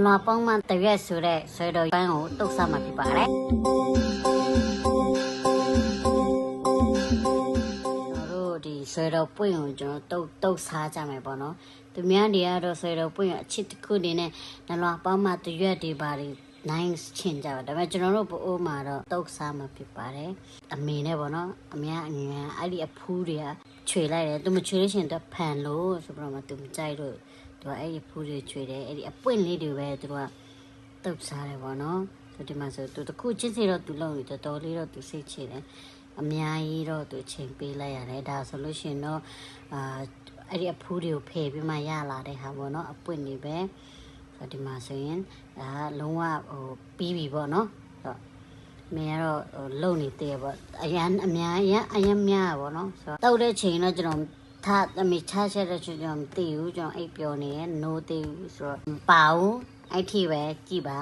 လောပေါင်းမှတရွက်ဆိုတဲ့ဆွဲတော်ပန်းကိုတုတ်ဆမှာဖြစ်ပါတယ်ဒီဆွဲတော်ပွင့်ကိုကျွန်တော်တုတ်စားကြမယ်ပေါ့နော်သူများတွေကတော့ဆွဲတော်ပွင့်အချစ်တစ်ခုနေနဲ့နလွာပေါင်းမှတရွက်တွေပါနိုင်ချင်ကြပါဒါပေမဲ့ကျွန်တော်တို့ပို့မှာတော့တုတ်စားမှာဖြစ်ပါတယ်အမေနဲ့ပေါ့နော်အများအငယ်အဲ့ဒီအဖူးတွေကခြွေလိုက်တယ်သူမခြွေလို့ရှိရင်တော့ဖန်လို့ဆိုပြီးတော့မှသူမကြိုက်လို့သူကအဲ့ဒီအဖူးတွေခြွေတယ်အဲ့ဒီအပွင့်လေးတွေပဲသူကတုတ်စားတယ်ပေါ့နော်ဆိုဒီမှာဆိုသူတခုချင်းစီတော့သူလုံးနေတော်လေးတော့သူစိတ်ချတယ်အများကြီးတော့သူချိန်ပေးလိုက်ရတယ်ဒါဆိုလို့ရှိရင်တော့အဲ့ဒီအဖူးတွေကိုဖယ်ပြီးမှရလာတဲ့ဟာပေါ့နော်အပွင့်တွေပဲဆိုဒီမှာဆိုရင်ဒါလုံးဝပြီးပြီပေါ့နော်မင်းကတော့လုံနေသေးပေါ့အရန်အများအရန်များပေါ့နော်ဆိုတော့တောက်တဲ့ချိန်တော့ကျွန်တော်ထားအမေချချက်တဲ့ကျွန်တော်မသိဘူးကျွန်တော်အိပ်ပျော်နေရနိုးသေးဘူးဆိုတော့မပါဘူးအဲ့ထိပဲကြည်ပါ